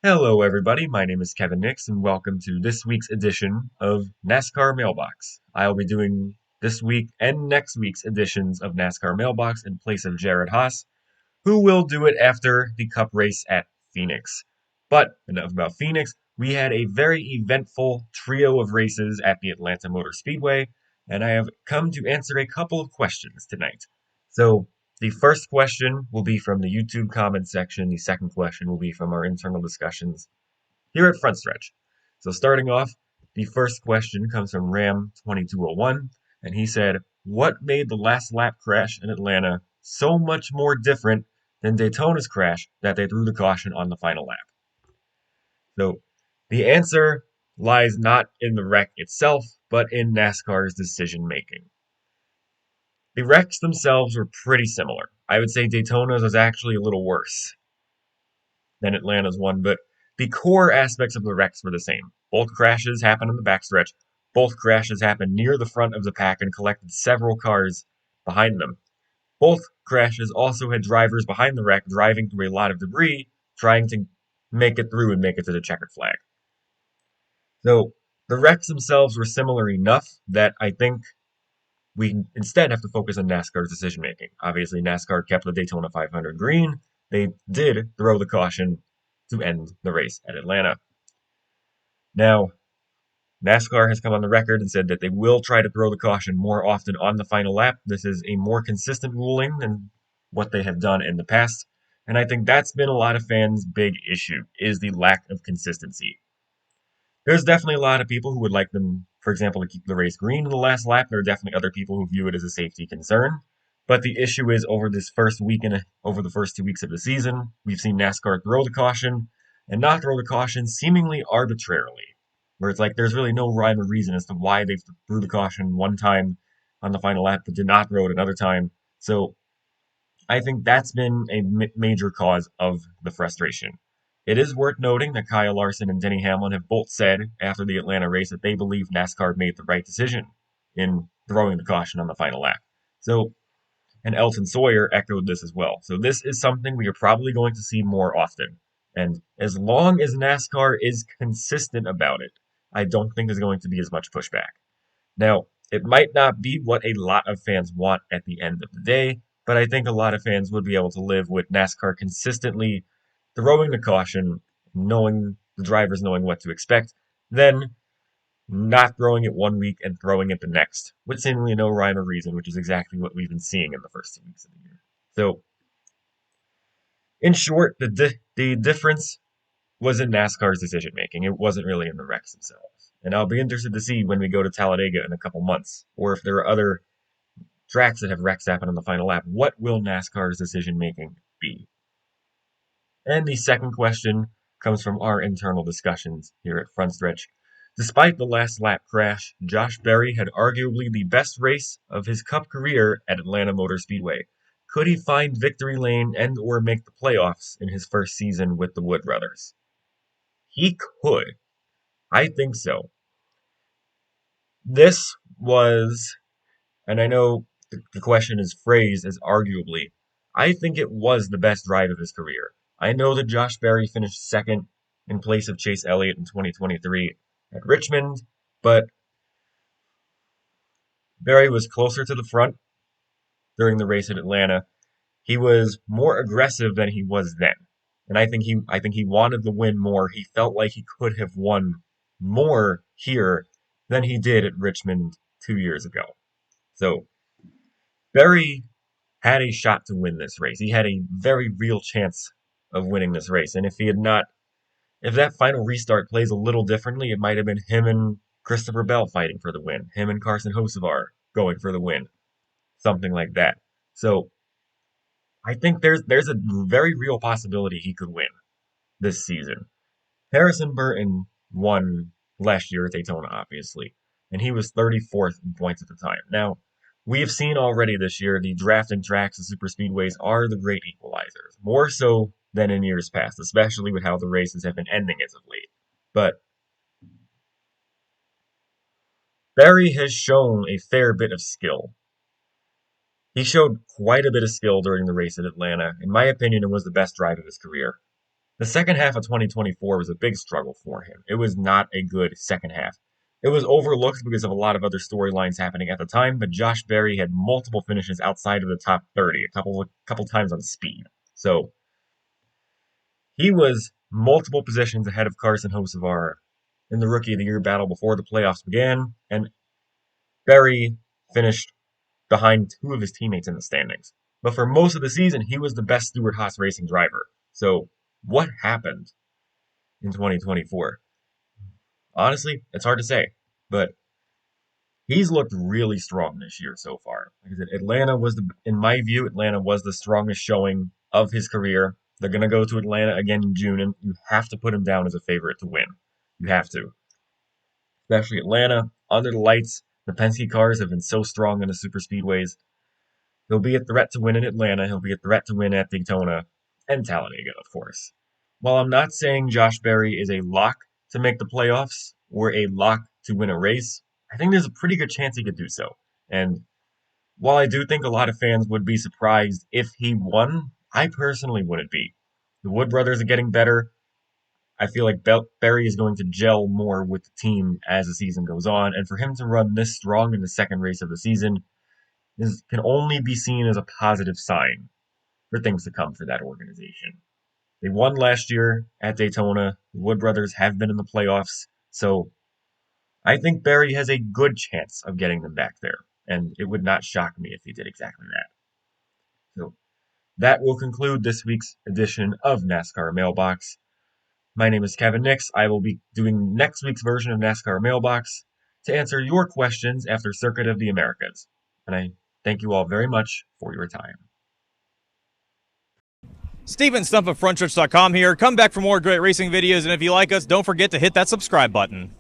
Hello, everybody. My name is Kevin Nix, and welcome to this week's edition of NASCAR Mailbox. I'll be doing this week and next week's editions of NASCAR Mailbox in place of Jared Haas, who will do it after the Cup race at Phoenix. But enough about Phoenix. We had a very eventful trio of races at the Atlanta Motor Speedway, and I have come to answer a couple of questions tonight. So, the first question will be from the YouTube comment section. The second question will be from our internal discussions here at Frontstretch. So, starting off, the first question comes from Ram2201, and he said, "What made the last lap crash in Atlanta so much more different than Daytona's crash that they threw the caution on the final lap?" So, the answer lies not in the wreck itself, but in NASCAR's decision making. The wrecks themselves were pretty similar. I would say Daytona's was actually a little worse than Atlanta's one, but the core aspects of the wrecks were the same. Both crashes happened in the backstretch. Both crashes happened near the front of the pack and collected several cars behind them. Both crashes also had drivers behind the wreck driving through a lot of debris, trying to make it through and make it to the checkered flag. So the wrecks themselves were similar enough that I think we instead have to focus on NASCAR's decision making. Obviously, NASCAR kept the Daytona 500 green. They did throw the caution to end the race at Atlanta. Now, NASCAR has come on the record and said that they will try to throw the caution more often on the final lap. This is a more consistent ruling than what they have done in the past. And I think that's been a lot of fans' big issue, is the lack of consistency. There's definitely a lot of people who would like them, for example, to keep the race green in the last lap. There are definitely other people who view it as a safety concern. But the issue is over this first week and over the first 2 weeks of the season, we've seen NASCAR throw the caution and not throw the caution seemingly arbitrarily, where it's like there's really no rhyme or reason as to why they threw the caution one time on the final lap but did not throw it another time. So I think that's been a major cause of the frustration. It is worth noting that Kyle Larson and Denny Hamlin have both said after the Atlanta race that they believe NASCAR made the right decision in throwing the caution on the final lap. So, and Elton Sawyer echoed this as well. So this is something we are probably going to see more often. And as long as NASCAR is consistent about it, I don't think there's going to be as much pushback. Now, it might not be what a lot of fans want at the end of the day, but I think a lot of fans would be able to live with NASCAR consistently throwing the caution, knowing the drivers knowing what to expect, then not throwing it 1 week and throwing it the next, with seemingly no rhyme or reason, which is exactly what we've been seeing in the first 2 weeks of the year. So, in short, the difference was in NASCAR's decision making. It wasn't really in the wrecks themselves. And I'll be interested to see when we go to Talladega in a couple months, or if there are other tracks that have wrecks happen on the final lap. What will NASCAR's decision making be? And the second question comes from our internal discussions here at Frontstretch. Despite the last lap crash, Josh Berry had arguably the best race of his Cup career at Atlanta Motor Speedway. Could he find victory lane and or make the playoffs in his first season with the Wood brothers? He could. I think so. This was, and I know the question is phrased as arguably, I think it was the best drive of his career. I know that Josh Berry finished second in place of Chase Elliott in 2023 at Richmond, but Berry was closer to the front during the race at Atlanta. He was more aggressive than he was then. And I think he wanted the win more. He felt like he could have won more here than he did at Richmond 2 years ago. So Berry had a shot to win this race. He had a very real chance of winning this race. And if that final restart plays a little differently, it might have been him and Christopher Bell fighting for the win, him and Carson Hocevar going for the win, something like that. So I think there's a very real possibility he could win this season. Harrison Burton won last year at Daytona, obviously, and he was 34th in points at the time. Now, we have seen already this year the drafting tracks and super speedways are the great equalizers, more so than in years past, especially with how the races have been ending as of late. But Barry has shown a fair bit of skill. He showed quite a bit of skill during the race at Atlanta. In my opinion, it was the best drive of his career. The second half of 2024 was a big struggle for him. It was not a good second half. It was overlooked because of a lot of other storylines happening at the time, but Josh Berry had multiple finishes outside of the top 30, a couple times on speed. So he was multiple positions ahead of Carson Hocevar in the Rookie of the Year battle before the playoffs began, and Berry finished behind two of his teammates in the standings. But for most of the season, he was the best Stewart-Haas racing driver. So what happened in 2024? Honestly, it's hard to say, but he's looked really strong this year so far. Like I said, in my view, Atlanta was the strongest showing of his career. They're going to go to Atlanta again in June, and you have to put him down as a favorite to win. You have to. Especially Atlanta, under the lights. The Penske cars have been so strong in the super speedways. He'll be a threat to win in Atlanta. He'll be a threat to win at Daytona and Talladega, of course. While I'm not saying Josh Berry is a lock to make the playoffs or a lock to win a race, I think there's a pretty good chance he could do so. And while I do think a lot of fans would be surprised if he won, I personally wouldn't be. The Wood brothers are getting better. I feel like Berry is going to gel more with the team as the season goes on, and for him to run this strong in the second race of the season can only be seen as a positive sign for things to come for that organization. They won last year at Daytona. The Wood brothers have been in the playoffs, so I think Berry has a good chance of getting them back there, and it would not shock me if he did exactly that. So that will conclude this week's edition of NASCAR Mailbox. My name is Kevin Nix. I will be doing next week's version of NASCAR Mailbox to answer your questions after Circuit of the Americas. And I thank you all very much for your time. Steven Stump of Frontstretch.com here. Come back for more great racing videos, and if you like us, don't forget to hit that subscribe button.